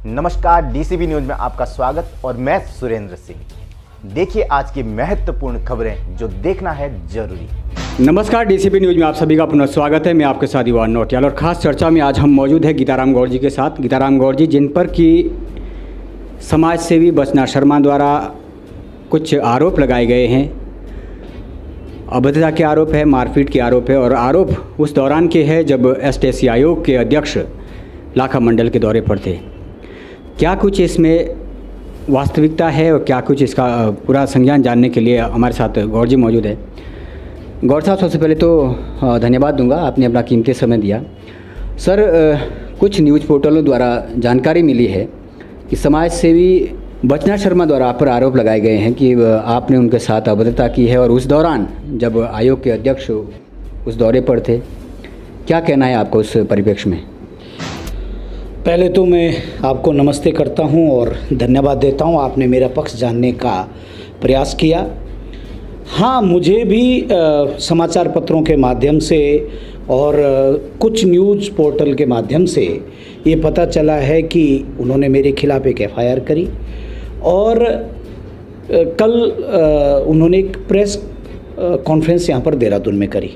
नमस्कार, DCB news में आपका स्वागत और मैं सुरेंद्र सिंह। देखिए आज की महत्वपूर्ण खबरें जो देखना है जरूरी। नमस्कार, डीसीबी न्यूज में आप सभी का पुनः स्वागत है। मैं आपके साथ युवा नोटियाल और खास चर्चा में आज हम मौजूद हैं गीताराम गौड़ जी के साथ। गीताराम गौड़ जी, जिन पर कि समाज सेवी बचना शर्मा द्वारा कुछ आरोप लगाए गए हैं, अभद्रता के आरोप है, मारपीट के आरोप है और आरोप उस दौरान के है जब एसटीएससी आयोग के अध्यक्ष लाखा मंडल के दौरे पर थे। क्या कुछ इसमें वास्तविकता है और क्या कुछ इसका पूरा संज्ञान जानने के लिए हमारे साथ गौड़ जी मौजूद है। गौड़ साहब, सबसे पहले तो धन्यवाद दूंगा, आपने अपना कीमती समय दिया। सर, कुछ न्यूज़ पोर्टलों द्वारा जानकारी मिली है कि समाज सेवी बचना शर्मा द्वारा आप पर आरोप लगाए गए हैं कि आपने उनके साथ अभद्रता की है और उस दौरान जब आयोग के अध्यक्ष उस दौरे पर थे। क्या कहना है आपको उस परिप्रेक्ष्य में? पहले तो मैं आपको नमस्ते करता हूं और धन्यवाद देता हूं, आपने मेरा पक्ष जानने का प्रयास किया। हाँ, मुझे भी समाचार पत्रों के माध्यम से और कुछ न्यूज़ पोर्टल के माध्यम से ये पता चला है कि उन्होंने मेरे खिलाफ़ एक एफआईआर करी और कल उन्होंने एक प्रेस कॉन्फ्रेंस यहाँ पर देहरादून में करी।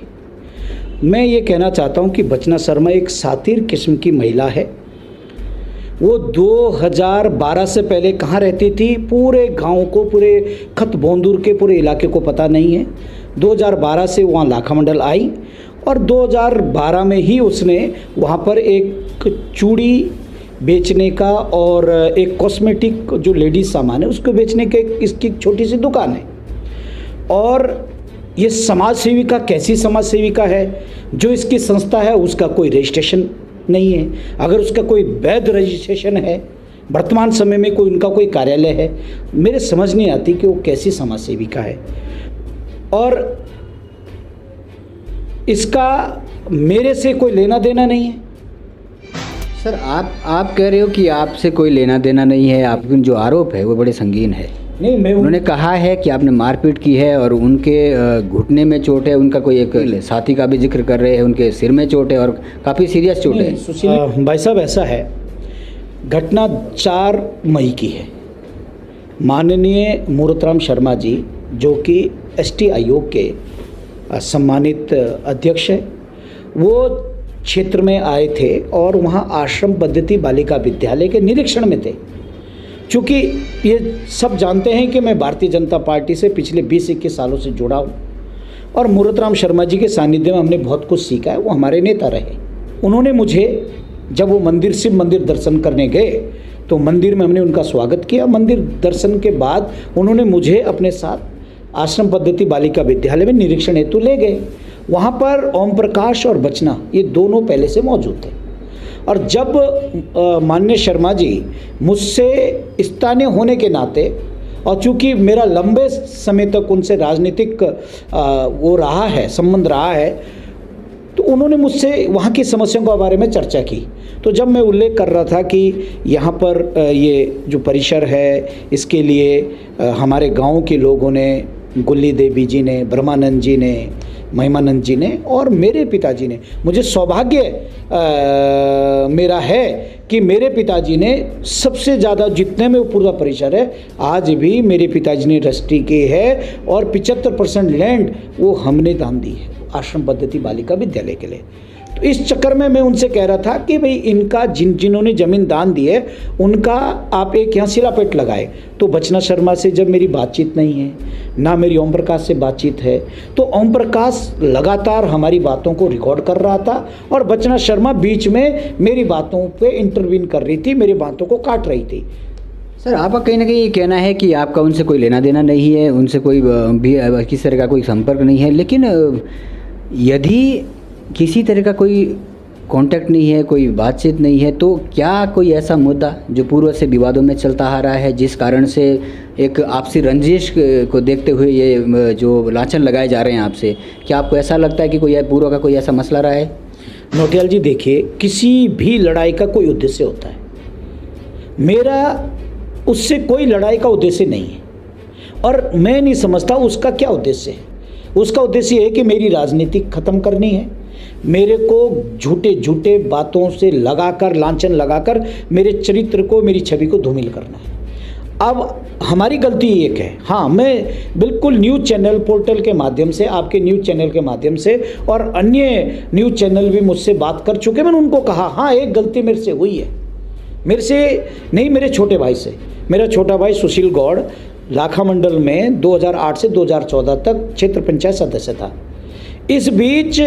मैं ये कहना चाहता हूँ कि बचना शर्मा एक सातिर किस्म की महिला है। वो 2012 से पहले कहाँ रहती थी, पूरे गांव को, पूरे खत भोंदूर के पूरे इलाके को पता नहीं है। 2012 से वहाँ लाखा मंडल आई और 2012 में ही उसने वहाँ पर एक चूड़ी बेचने का और एक कॉस्मेटिक जो लेडीज़ सामान है उसको बेचने के इसकी छोटी सी दुकान है। और ये समाज सेविका कैसी समाज सेविका है? जो इसकी संस्था है उसका कोई रजिस्ट्रेशन नहीं है। अगर उसका कोई वैध रजिस्ट्रेशन है, वर्तमान समय में कोई उनका कोई कार्यालय है, मेरे समझ नहीं आती कि वो कैसी समाज सेविका है। और इसका मेरे से कोई लेना देना नहीं है। सर, आप कह रहे हो कि आपसे कोई लेना देना नहीं है, आपके जो आरोप है वो बड़े संगीन है। नहीं, मैं उन्होंने कहा है कि आपने मारपीट की है और उनके घुटने में चोट है, उनका कोई एक साथी का भी जिक्र कर रहे हैं, उनके सिर में चोट है और काफ़ी सीरियस चोट है। भाई साहब, ऐसा है, घटना 4 मई की है। माननीय मूरतराम शर्मा जी जो कि एसटी आयोग के सम्मानित अध्यक्ष हैं, वो क्षेत्र में आए थे और वहाँ आश्रम पद्धति बालिका विद्यालय के निरीक्षण में थे। चूँकि ये सब जानते हैं कि मैं भारतीय जनता पार्टी से पिछले 20-21 सालों से जुड़ा हूँ और मूरतराम शर्मा जी के सानिध्य में हमने बहुत कुछ सीखा है। वो हमारे नेता रहे। उन्होंने मुझे, जब वो शिव मंदिर दर्शन करने गए तो मंदिर में हमने उनका स्वागत किया। मंदिर दर्शन के बाद उन्होंने मुझे अपने साथ आश्रम पद्धति बालिका विद्यालय में निरीक्षण हेतु ले गए। वहाँ पर ओम प्रकाश और बचना ये दोनों पहले से मौजूद थे। और जब माननीय शर्मा जी मुझसे स्थानीय होने के नाते और चूँकि मेरा लंबे समय तक उनसे राजनीतिक वो रहा है, संबंध रहा है, तो उन्होंने मुझसे वहाँ की समस्याओं के बारे में चर्चा की। तो जब मैं उल्लेख कर रहा था कि यहाँ पर ये जो परिसर है इसके लिए हमारे गांव के लोगों ने, गुल्ली देवी जी ने, ब्रह्मानंद जी ने, महिमानंद जी ने और मेरे पिताजी ने, मुझे सौभाग्य मेरा है कि मेरे पिताजी ने सबसे ज़्यादा, जितने में वो पूरा परिसर है आज भी मेरे पिताजी ने रजिस्ट्री की है और 75% लैंड वो हमने दान दी है आश्रम पद्धति बालिका विद्यालय के लिए। तो इस चक्कर में मैं उनसे कह रहा था कि भाई इनका जिन्होंने ज़मीन दान दी है उनका आप एक यहाँ सिरापेट लगाए। तो बचना शर्मा से जब मेरी बातचीत नहीं है, ना मेरी ओम प्रकाश से बातचीत है, तो ओम प्रकाश लगातार हमारी बातों को रिकॉर्ड कर रहा था और बचना शर्मा बीच में मेरी बातों पे इंटरवीन कर रही थी, मेरी बातों को काट रही थी। सर, आपका कहीं ना कहीं ये कहना है कि आपका उनसे कोई लेना देना नहीं है, उनसे कोई भी किसी तरह का कोई संपर्क नहीं है, लेकिन यदि किसी तरह का कोई कांटेक्ट नहीं है, कोई बातचीत नहीं है, तो क्या कोई ऐसा मुद्दा जो पूर्व से विवादों में चलता आ रहा है जिस कारण से एक आपसी रंजिश को देखते हुए ये जो लांछन लगाए जा रहे हैं आपसे, क्या आपको ऐसा लगता है कि कोई पूर्व का कोई ऐसा मसला रहा है? नोटियाल जी, देखिए, किसी भी लड़ाई का कोई उद्देश्य होता है। मेरा उससे कोई लड़ाई का उद्देश्य नहीं है और मैं नहीं समझता उसका क्या उद्देश्य है। उसका उद्देश्य है कि मेरी राजनीति ख़त्म करनी है, मेरे को झूठे झूठे बातों से लगाकर, लांछन लगाकर मेरे चरित्र को, मेरी छवि को धूमिल करना है। अब हमारी गलती एक है, हाँ, मैं बिल्कुल न्यूज़ चैनल पोर्टल के माध्यम से, आपके न्यूज़ चैनल के माध्यम से और अन्य न्यूज़ चैनल भी मुझसे बात कर चुके। मैंने उनको कहा हाँ एक गलती मेरे से हुई है, मेरे से नहीं, मेरे छोटे भाई से। मेरा छोटा भाई सुशील गौड़ लाखा मंडल में 2008 से 2014 तक क्षेत्र पंचायत सदस्य था। इस बीच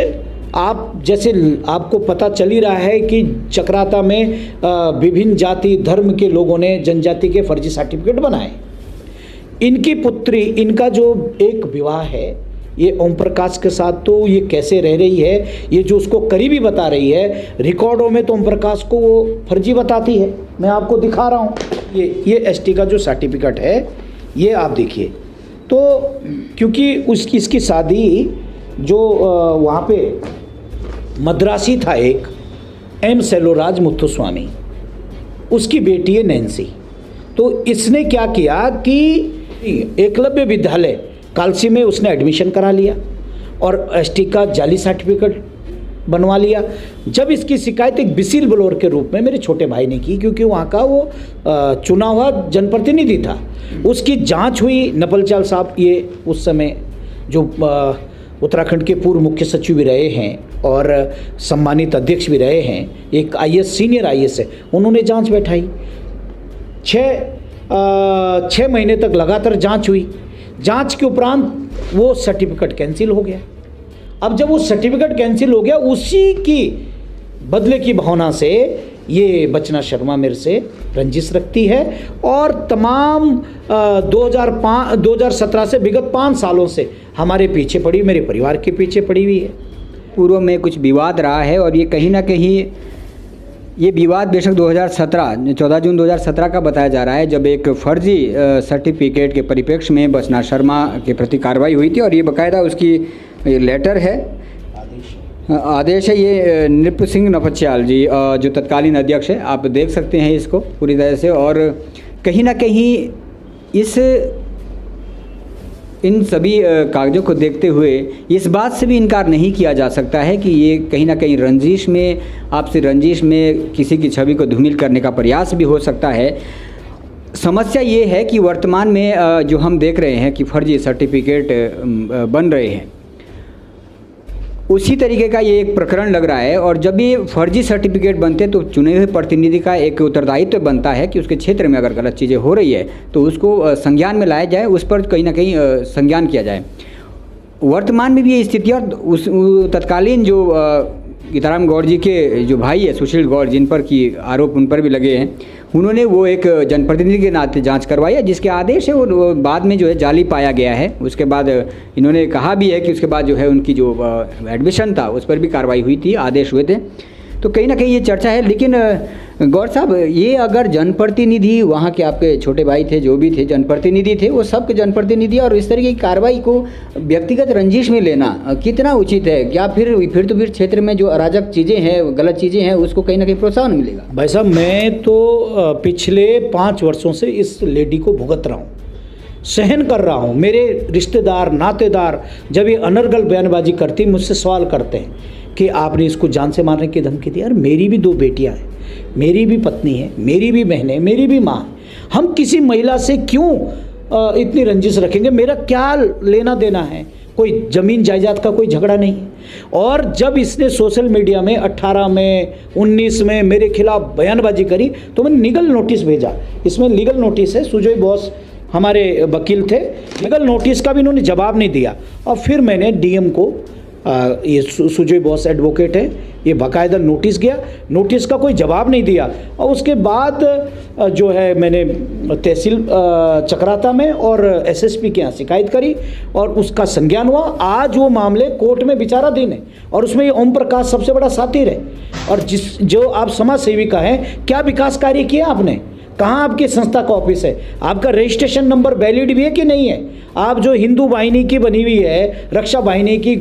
आप जैसे आपको पता चल ही रहा है कि चक्राता में विभिन्न जाति धर्म के लोगों ने जनजाति के फर्जी सर्टिफिकेट बनाए। इनकी पुत्री, इनका जो एक विवाह है ये ओम प्रकाश के साथ, तो ये कैसे रह रही है, ये जो उसको करीबी बता रही है, रिकॉर्डों में तो ओम प्रकाश को वो फर्जी बताती है। मैं आपको दिखा रहा हूँ, ये एसटी का जो सर्टिफिकेट है ये आप देखिए। तो क्योंकि इसकी शादी जो वहाँ पे मद्रासी था एक एम सेलोराज मुथुस्वामी, उसकी बेटी है नैन्सी। तो इसने क्या किया कि एकलव्य विद्यालय कालसी में उसने एडमिशन करा लिया और एसटी का जाली सर्टिफिकेट बनवा लिया। जब इसकी शिकायत एक विसिल ब्लोअर के रूप में मेरे छोटे भाई ने की, क्योंकि वहाँ का वो चुना हुआ जनप्रतिनिधि था, उसकी जांच हुई। नपलचाल साहब ये उस समय जो उत्तराखंड के पूर्व मुख्य सचिव भी रहे हैं और सम्मानित अध्यक्ष भी रहे हैं, एक आईएएस सीनियर आईएएस है, उन्होंने जांच बैठाई। 6 महीने तक लगातार जांच हुई। जांच के उपरांत वो सर्टिफिकेट कैंसिल हो गया। अब जब वो सर्टिफिकेट कैंसिल हो गया, उसी की बदले की भावना से ये बचना शर्मा मेरे से रंजिश रखती है और तमाम 2017 से विगत 5 सालों से हमारे पीछे पड़ी, मेरे परिवार के पीछे पड़ी हुई है। पूर्व में कुछ विवाद रहा है और ये कहीं ना कहीं ये विवाद बेशक 14 जून 2017 का बताया जा रहा है, जब एक फर्जी सर्टिफिकेट के परिप्रेक्ष्य में बचना शर्मा के प्रति कार्रवाई हुई थी और ये बाकायदा उसकी लेटर है, आदेश है। ये नृप सिंह नपच्याल जी जो तत्कालीन अध्यक्ष है, आप देख सकते हैं इसको पूरी तरह से। और कहीं ना कहीं इन सभी कागज़ों को देखते हुए इस बात से भी इनकार नहीं किया जा सकता है कि ये कहीं ना कहीं रंजिश में, आपसी रंजिश में किसी की छवि को धूमिल करने का प्रयास भी हो सकता है। समस्या ये है कि वर्तमान में जो हम देख रहे हैं कि फर्जी सर्टिफिकेट बन रहे हैं, उसी तरीके का ये एक प्रकरण लग रहा है। और जब ये फर्जी सर्टिफिकेट बनते हैं तो चुने हुए प्रतिनिधि का एक उत्तरदायित्व बनता है कि उसके क्षेत्र में अगर गलत चीज़ें हो रही है तो उसको संज्ञान में लाया जाए, उस पर कहीं ना कहीं संज्ञान किया जाए। वर्तमान में भी ये स्थिति, और उस तत्कालीन जो गीताराम गौड़ जी के जो भाई है सुशील गौड़, जिन पर की आरोप उन पर भी लगे हैं, उन्होंने वो एक जनप्रतिनिधि के नाते जांच करवाई है, जिसके आदेश है वो बाद में जो है जाली पाया गया है। उसके बाद इन्होंने कहा भी है कि उसके बाद जो है उनकी जो एडमिशन था उस पर भी कार्रवाई हुई थी, आदेश हुए थे। तो कहीं ना कहीं ये चर्चा है। लेकिन गौर साहब, ये अगर जनप्रतिनिधि वहाँ के आपके छोटे भाई थे, जो भी थे जनप्रतिनिधि थे, वो सब के जनप्रतिनिधि, और इस तरीके की कार्रवाई को व्यक्तिगत रंजिश में लेना कितना उचित है? क्या फिर क्षेत्र में जो अराजक चीज़ें हैं, गलत चीज़ें हैं, उसको कहीं ना कहीं प्रोत्साहन मिलेगा? भाई साहब, मैं तो पिछले 5 वर्षों से इस लेडी को भुगत रहा हूँ, सहन कर रहा हूँ। मेरे रिश्तेदार नातेदार जब ये अनर्गल बयानबाजी करती, मुझसे सवाल करते हैं कि आपने इसको जान से मारने की धमकी दी। यार, मेरी भी 2 बेटियां हैं, मेरी भी पत्नी है, मेरी भी बहन है, मेरी भी माँ है। हम किसी महिला से क्यों इतनी रंजिश रखेंगे? मेरा क्या लेना देना है? कोई ज़मीन जायदाद का कोई झगड़ा नहीं है। और जब इसने सोशल मीडिया में 18 में 19 में मेरे खिलाफ बयानबाजी करी तो मैंने लीगल नोटिस भेजा। इसमें लीगल नोटिस है, सुजय बोस हमारे वकील थे, लीगल नोटिस का भी इन्होंने जवाब नहीं दिया। और फिर मैंने डीएम को, ये सुजय बोस एडवोकेट है, ये बाकायदा नोटिस गया, नोटिस का कोई जवाब नहीं दिया। और उसके बाद जो है मैंने तहसील चक्राता में और एसएसपी के यहाँ शिकायत करी और उसका संज्ञान हुआ। आज वो मामले कोर्ट में विचाराधीन है और उसमें ये ओम प्रकाश सबसे बड़ा साथी है। और जो आप समाज सेविका हैं, क्या विकास कार्य किया आपने? कहाँ आपकी संस्था का ऑफिस है? आपका रजिस्ट्रेशन नंबर वैलिड भी है कि नहीं है? आप जो हिंदू वाहिनी की बनी हुई है, रक्षा वाहिनी की,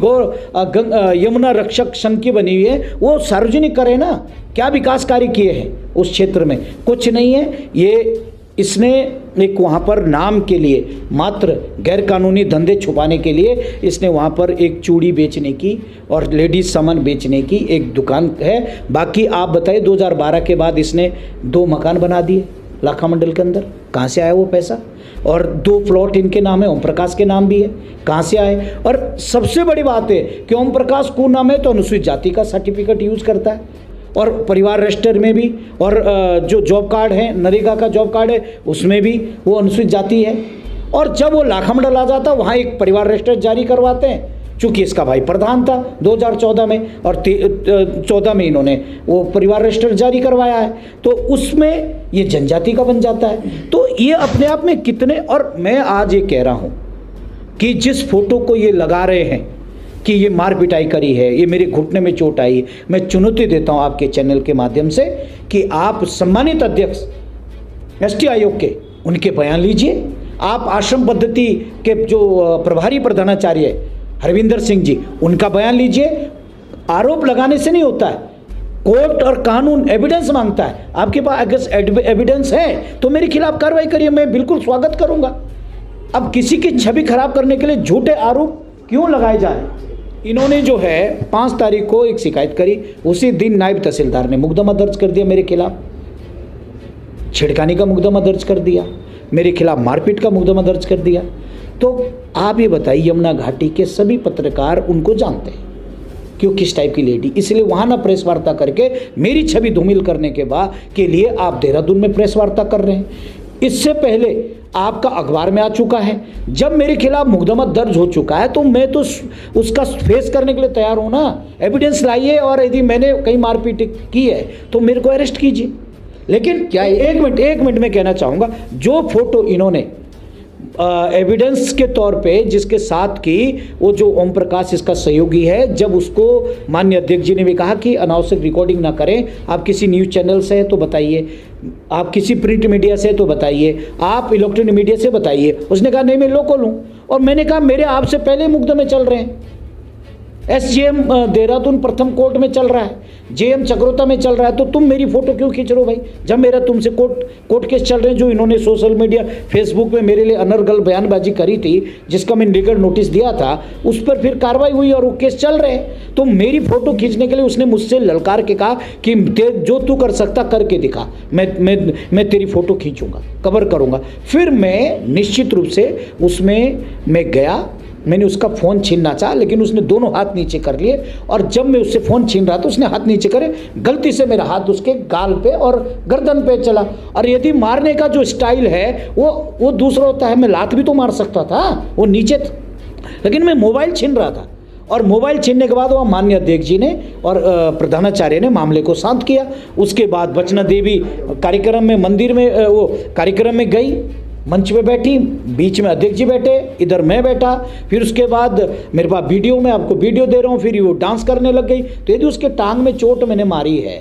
यमुना रक्षक संघ की बनी हुई है, वो सार्वजनिक करें ना। क्या विकास कार्य किए हैं उस क्षेत्र में? कुछ नहीं है। ये इसने एक वहाँ पर नाम के लिए, मात्र गैरकानूनी धंधे छुपाने के लिए इसने वहाँ पर एक चूड़ी बेचने की और लेडीज़ सामान बेचने की एक दुकान है। बाकी आप बताइए 2012 के बाद इसने 2 मकान बना दिए लाखा मंडल के अंदर। कहाँ से आया वो पैसा? और 2 प्लॉट इनके नाम है, ओम प्रकाश के नाम भी है, कहाँ से आए? और सबसे बड़ी बात है कि ओम प्रकाश को नाम है तो अनुसूचित जाति का सर्टिफिकेट यूज करता है, और परिवार रजिस्टर में भी, और जो जॉब कार्ड है, नरेगा का जॉब कार्ड है, उसमें भी वो अनुसूचित जाति है। और जब वो लाखा मंडल आ जाता वहाँ एक परिवार रजिस्टर जारी करवाते हैं, चूँकि इसका भाई प्रधान था 2014 में, और 14 में इन्होंने वो परिवार रजिस्टर जारी करवाया है, तो उसमें ये जनजाति का बन जाता है। तो ये अपने आप में कितने, और मैं आज ये कह रहा हूँ कि जिस फोटो को ये लगा रहे हैं कि ये मार पिटाई करी है, ये मेरे घुटने में चोट आई, मैं चुनौती देता हूँ आपके चैनल के माध्यम से कि आप सम्मानित अध्यक्ष एसटी आयोग के उनके बयान लीजिए। आप आश्रम पद्धति के जो प्रभारी प्रधानाचार्य हरविंदर सिंह जी, उनका बयान लीजिए। आरोप लगाने से नहीं होता है, कोर्ट और कानून एविडेंस मांगता है। आपके पास अगर एविडेंस है तो मेरे खिलाफ कार्रवाई करिए, मैं बिल्कुल स्वागत करूंगा। अब किसी की छवि खराब करने के लिए झूठे आरोप क्यों लगाए जा रहे हैं? इन्होंने जो है 5 तारीख को एक शिकायत करी, उसी दिन नायब तहसीलदार ने मुकदमा दर्ज कर दिया मेरे खिलाफ, छेड़खानी का मुकदमा दर्ज कर दिया, मेरे खिलाफ मारपीट का मुकदमा दर्ज कर दिया। तो आप ये बताइए, यमुना घाटी के सभी पत्रकार उनको जानते हैं कि वो किस टाइप की लेडी, इसलिए वहाँ ना प्रेस वार्ता करके मेरी छवि धूमिल करने के बाद के लिए आप देहरादून में प्रेस वार्ता कर रहे हैं। इससे पहले आपका अखबार में आ चुका है, जब मेरे खिलाफ मुकदमा दर्ज हो चुका है तो मैं तो उसका फेस करने के लिए तैयार हूँ ना। एविडेंस लाइए, और यदि मैंने कहीं मारपीट की है तो मेरे को अरेस्ट कीजिए। लेकिन क्या एक मिनट में कहना चाहूँगा, जो फोटो इन्होंने एविडेंस के तौर पे जिसके साथ की, वो जो ओम प्रकाश इसका सहयोगी है, जब उसको माननीय अध्यक्ष जी ने भी कहा कि अनावश्यक रिकॉर्डिंग ना करें, आप किसी न्यूज़ चैनल से है तो बताइए, आप किसी प्रिंट मीडिया से तो बताइए, आप इलेक्ट्रॉनिक मीडिया से बताइए। उसने कहा नहीं मैं लोकल हूँ, और मैंने कहा मेरे आपसे पहले मुकदमे चल रहे हैं, एसजीएम देहरादून प्रथम कोर्ट में चल रहा है, जेएम चक्रोता में चल रहा है, तो तुम मेरी फोटो क्यों खींच रहे हो भाई? जब मेरा तुमसे कोर्ट केस चल रहे हैं, जो इन्होंने सोशल मीडिया फेसबुक में मेरे लिए अनर्गल बयानबाजी करी थी, जिसका मैंने लीगल नोटिस दिया था, उस पर फिर कार्रवाई हुई और वो केस चल रहे हैं। तो मेरी फोटो खींचने के लिए उसने मुझसे ललकार के कहा कि जो तू कर सकता करके दिखा, मैं तेरी फोटो खींचूंगा, कवर करूंगा। फिर मैं निश्चित रूप से उसमें मैं गया, मैंने उसका फ़ोन छीनना चाहा, लेकिन उसने दोनों हाथ नीचे कर लिए, और जब मैं उससे फ़ोन छीन रहा था उसने हाथ नीचे करे, गलती से मेरा हाथ उसके गाल पे और गर्दन पे चला। और यदि मारने का जो स्टाइल है वो दूसरा होता है, मैं लात भी तो मार सकता था, वो नीचे था, लेकिन मैं मोबाइल छीन रहा था। और मोबाइल छीनने के बाद वह माननीय अध्यक्ष जी ने और प्रधानाचार्य ने मामले को शांत किया। उसके बाद बचना देवी कार्यक्रम में, मंदिर में, वो कार्यक्रम में गई, मंच पे बैठी, बीच में अध्यक्ष जी बैठे, इधर मैं बैठा। फिर उसके बाद मेरे पास वीडियो, में आपको वीडियो दे रहा हूँ, फिर वो डांस करने लग गई। तो यदि उसके टांग में चोट मैंने मारी है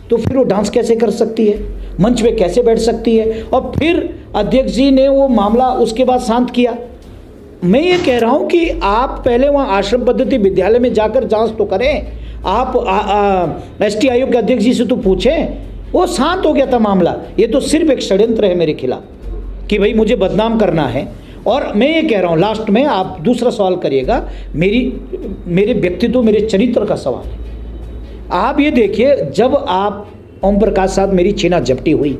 तो फिर वो डांस कैसे कर सकती है, मंच पे कैसे बैठ सकती है? और फिर अध्यक्ष जी ने वो मामला उसके बाद शांत किया। मैं ये कह रहा हूँ कि आप पहले वहाँ आश्रम पद्धति विद्यालय में जाकर जाँच तो करें। आप एसटी आयोग के अध्यक्ष जी से तो पूछें, वो शांत हो गया था मामला। ये तो सिर्फ एक षड्यंत्र है मेरे खिलाफ कि भाई मुझे बदनाम करना है। और मैं ये कह रहा हूँ, लास्ट में आप दूसरा सवाल करिएगा, मेरे व्यक्तित्व, मेरे चरित्र का सवाल है। आप ये देखिए, जब आप ओम प्रकाश साथ मेरी छीना झपटी हुई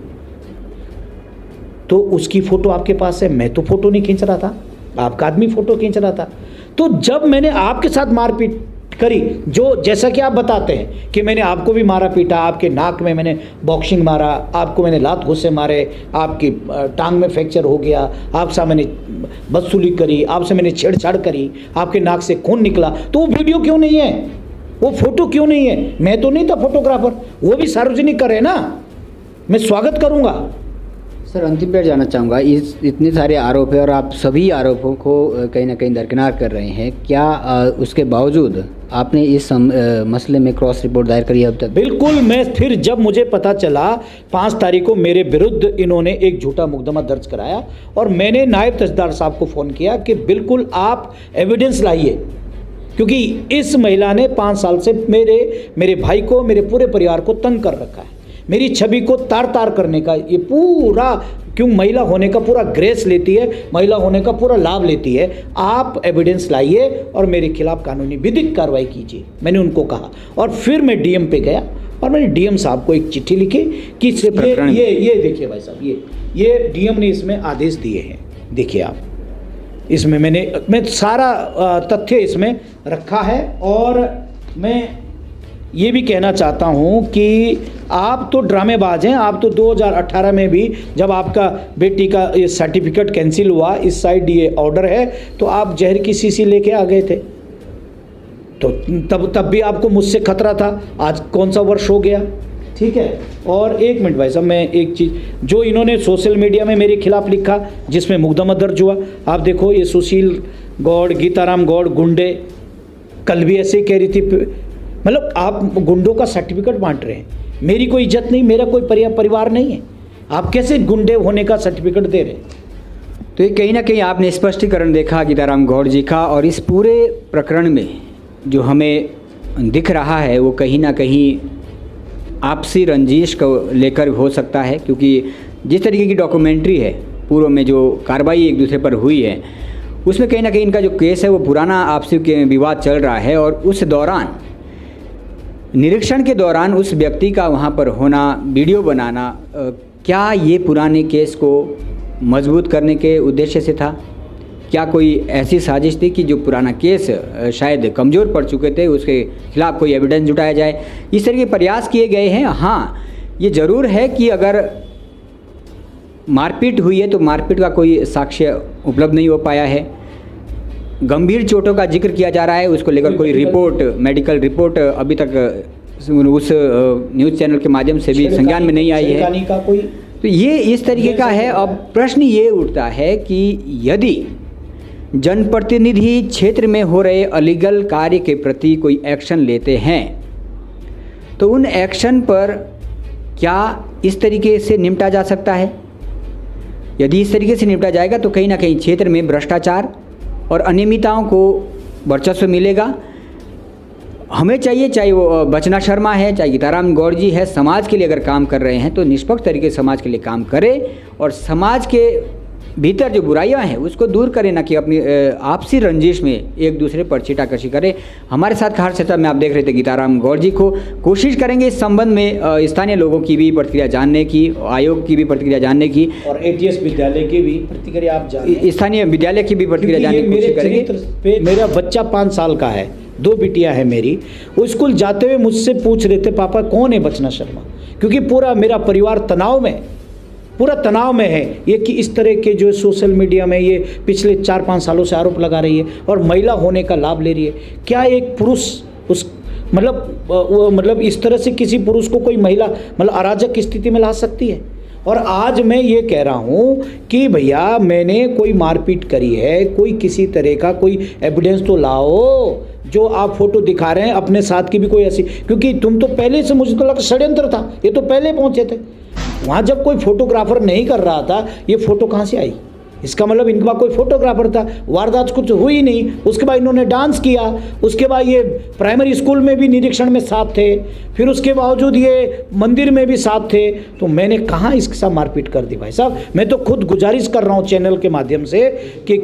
तो उसकी फोटो आपके पास है, मैं तो फोटो नहीं खींच रहा था, आपका आदमी फोटो खींच रहा था। तो जब मैंने आपके साथ मारपीट करी, जो जैसा कि आप बताते हैं कि मैंने आपको भी मारा पीटा, आपके नाक में मैंने बॉक्सिंग मारा, आपको मैंने लात घुस्से मारे, आपकी टांग में फ्रैक्चर हो गया, आपसे मैंने बदसलूकी करी, आपसे मैंने छेड़छाड़ करी, आपके नाक से खून निकला, तो वो वीडियो क्यों नहीं है, वो फोटो क्यों नहीं है? मैं तो नहीं था फोटोग्राफर, वो भी सार्वजनिक करे ना, मैं स्वागत करूँगा। सर, अंतिम पर जाना चाहूँगा, इतने सारे आरोप है और आप सभी आरोपों को कहीं ना कहीं दरकिनार कर रहे हैं, क्या उसके बावजूद आपने इस मसले में क्रॉस रिपोर्ट दायर करी है अब तक? बिल्कुल। मैं फिर जब मुझे पता चला 5 तारीख को मेरे विरुद्ध इन्होंने एक झूठा मुकदमा दर्ज कराया, और मैंने नायब तहसीलदार साहब को फ़ोन किया कि बिल्कुल आप एविडेंस लाइए, क्योंकि इस महिला ने 5 साल से मेरे भाई को, मेरे पूरे परिवार को तंग कर रखा है। मेरी छवि को तार तार करने का ये पूरा, क्यों महिला होने का पूरा ग्रेस लेती है, महिला होने का पूरा लाभ लेती है। आप एविडेंस लाइए और मेरे खिलाफ कानूनी विधिक कार्रवाई कीजिए, मैंने उनको कहा। और फिर मैं डीएम पे गया और मैंने डीएम साहब को एक चिट्ठी लिखी कि ये देखिए भाई साहब, ये डीएम ने इसमें आदेश दिए हैं, देखिए आप, इसमें मैं सारा तथ्य इसमें रखा है। और मैं ये भी कहना चाहता हूँ कि आप तो ड्रामेबाज हैं। आप तो 2018 में भी जब आपका बेटी का ये सर्टिफिकेट कैंसिल हुआ, इस साइड ये ऑर्डर है, तो आप जहर की शीशी लेके आ गए थे, तो तब भी आपको मुझसे खतरा था। आज कौन सा वर्ष हो गया, ठीक है। और एक मिनट भाई साहब, मैं एक चीज़, जो इन्होंने सोशल मीडिया में मेरे खिलाफ लिखा जिसमें मुकदमा दर्ज हुआ, आप देखो, ये सुशील गौड़, गीताराम गौड़ गुंडे, कल भी ऐसे ही कह रही थी, मतलब आप गुंडों का सर्टिफिकेट बांट रहे हैं। मेरी कोई इज्जत नहीं, मेरा कोई परिवार नहीं है, आप कैसे गुंडे होने का सर्टिफिकेट दे रहे हैं? तो ये कहीं ना कहीं आपने स्पष्टीकरण देखा गीताराम गौड़ जी का, और इस पूरे प्रकरण में जो हमें दिख रहा है वो कहीं ना कहीं आपसी रंजिश को लेकर हो सकता है, क्योंकि जिस तरीके की डॉक्यूमेंट्री है, पूर्व में जो कार्रवाई एक दूसरे पर हुई है, उसमें कहीं ना कहीं इनका जो केस है वो पुराना आपसी के विवाद चल रहा है। और उस दौरान, निरीक्षण के दौरान उस व्यक्ति का वहाँ पर होना, वीडियो बनाना, क्या ये पुराने केस को मजबूत करने के उद्देश्य से था? क्या कोई ऐसी साजिश थी कि जो पुराना केस शायद कमज़ोर पड़ चुके थे उसके खिलाफ कोई एविडेंस जुटाया जाए? इस तरह के प्रयास किए गए हैं। हाँ, ये ज़रूर है कि अगर मारपीट हुई है तो मारपीट का कोई साक्ष्य उपलब्ध नहीं हो पाया है। गंभीर चोटों का जिक्र किया जा रहा है, उसको लेकर कोई रिपोर्ट, मेडिकल रिपोर्ट अभी तक उस न्यूज़ चैनल के माध्यम से भी संज्ञान में नहीं आई है। तो ये इस तरीके का है। अब प्रश्न ये उठता है कि यदि जनप्रतिनिधि क्षेत्र में हो रहे अलीगल कार्य के प्रति कोई एक्शन लेते हैं तो उन एक्शन पर क्या इस तरीके से निपटा जा सकता है? यदि इस तरीके से निपटा जाएगा तो कहीं ना कहीं क्षेत्र में भ्रष्टाचार और अनियमितताओं को वर्चस्व मिलेगा। हमें चाहिए, चाहे वो बचना शर्मा है, चाहे गीताराम गौड़ जी है, समाज के लिए अगर काम कर रहे हैं तो निष्पक्ष तरीके से समाज के लिए काम करें और समाज के भीतर जो बुराइयां हैं उसको दूर करें, ना कि अपनी आपसी रंजिश में एक दूसरे पर छीटाकशी करें। हमारे साथ खास चर्चा में आप देख रहे थे गीताराम गौड़ जी को। कोशिश करेंगे इस संबंध में स्थानीय लोगों की भी प्रतिक्रिया जानने की, आयोग की भी प्रतिक्रिया जानने की, और एटीएस विद्यालय की भी प्रतिक्रिया आप जानने, स्थानीय विद्यालय की भी प्रतिक्रिया जानने की कोशिश करेंगे। मेरा बच्चा 5 साल का है, 2 बिटियां हैं मेरी, वो स्कूल जाते हुए मुझसे पूछ रहे थे, पापा कौन है बचना शर्मा? क्योंकि पूरा मेरा परिवार तनाव में, पूरा तनाव में है ये कि इस तरह के जो सोशल मीडिया में ये पिछले 4-5 सालों से आरोप लगा रही है और महिला होने का लाभ ले रही है। क्या एक पुरुष उस मतलब इस तरह से किसी पुरुष को कोई महिला मतलब अराजक स्थिति में ला सकती है? और आज मैं ये कह रहा हूँ कि भैया मैंने कोई मारपीट करी है, कोई किसी तरह का कोई एविडेंस तो लाओ। जो आप फोटो दिखा रहे हैं अपने साथ की भी कोई ऐसी, क्योंकि तुम तो पहले से, मुझे तो लगा षड्यंत्र था, ये तो पहले पहुंचे थे वहाँ। जब कोई फोटोग्राफर नहीं कर रहा था, ये फोटो कहाँ से आई? इसका मतलब इनके पास कोई फोटोग्राफर था। वारदात कुछ हुई नहीं, उसके बाद इन्होंने डांस किया, उसके बाद ये प्राइमरी स्कूल में भी निरीक्षण में साथ थे, फिर उसके बावजूद ये मंदिर में भी साथ थे। तो मैंने कहाँ इसके साथ मारपीट कर दी? भाई साहब, मैं तो खुद गुजारिश कर रहा हूँ चैनल के माध्यम से कि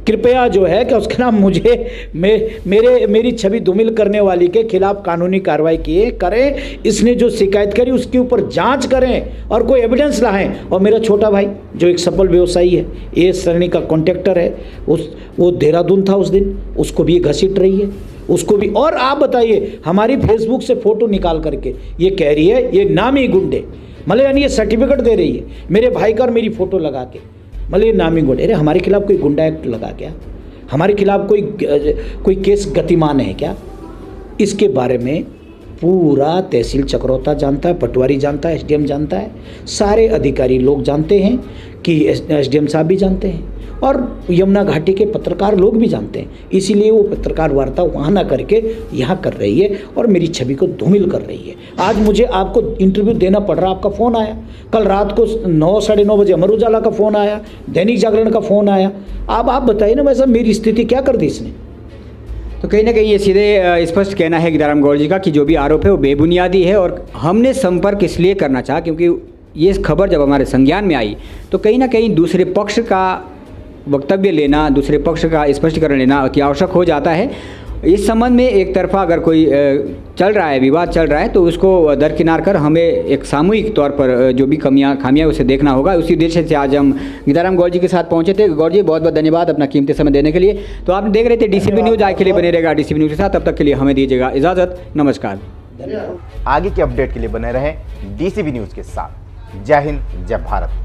कृपया जो है कि उसके नाम मुझे मेरी छवि धूमिल करने वाली के खिलाफ कानूनी कार्रवाई करें। इसने जो शिकायत करी उसके ऊपर जांच करें और कोई एविडेंस लाएं। और मेरा छोटा भाई जो एक सफल व्यवसायी है, ए श्रेणी का कॉन्ट्रैक्टर है, वो देहरादून था उस दिन, उसको भी घसीट रही है, उसको भी। और आप बताइए, हमारी फेसबुक से फ़ोटो निकाल करके ये कह रही है ये नामी गुंडे, मतलब यानी ये सर्टिफिकेट दे रही है मेरे भाई का और मेरी फ़ोटो लगा के, मतलब ये नामी गुंडे। अरे हमारे खिलाफ कोई गुंडा एक्ट लगा क्या? हमारे खिलाफ कोई केस गतिमान है क्या? इसके बारे में पूरा तहसील चक्रौता जानता है, पटवारी जानता है, एसडीएम जानता है, सारे अधिकारी लोग जानते हैं कि एसडीएम साहब भी जानते हैं और यमुना घाटी के पत्रकार लोग भी जानते हैं। इसीलिए वो पत्रकार वार्ता वहाँ ना करके यहाँ कर रही है और मेरी छवि को धूमिल कर रही है। आज मुझे आपको इंटरव्यू देना पड़ रहा, आपका फ़ोन आया, कल रात को 9 साढ़े 9 बजे अमर उजाला का फ़ोन आया, दैनिक जागरण का फ़ोन आया। अब आप बताइए ना भाई साहब, मेरी स्थिति क्या कर दी इसने? तो कहीं ना कहीं ये सीधे स्पष्ट कहना है गीताराम गौड़ जी का कि जो भी आरोप है वो बेबुनियादी है, और हमने संपर्क इसलिए करना चाहा क्योंकि ये खबर जब हमारे संज्ञान में आई तो कहीं ना कहीं दूसरे पक्ष का वक्तव्य लेना, दूसरे पक्ष का स्पष्टीकरण लेना अति आवश्यक हो जाता है। इस संबंध में एक तरफा अगर कोई चल रहा है, विवाद चल रहा है, तो उसको दरकिनार कर हमें एक सामूहिक तौर पर जो भी खामियां उसे देखना होगा। उसी उद्देश्य से आज हम गीताराम गौड़ जी के साथ पहुंचे थे। गौड़ जी, बहुत बहुत धन्यवाद अपना कीमती समय देने के लिए। तो आप देख रहे थे डीसीपी न्यूज़, आज के लिए बने रहेगा डीसीपी न्यूज़ के साथ। तब तक के लिए हमें दीजिएगा इजाज़त, नमस्कार। आगे के अपडेट के लिए बने रहें डीसीपी न्यूज़ के साथ। जय हिंद, जय भारत।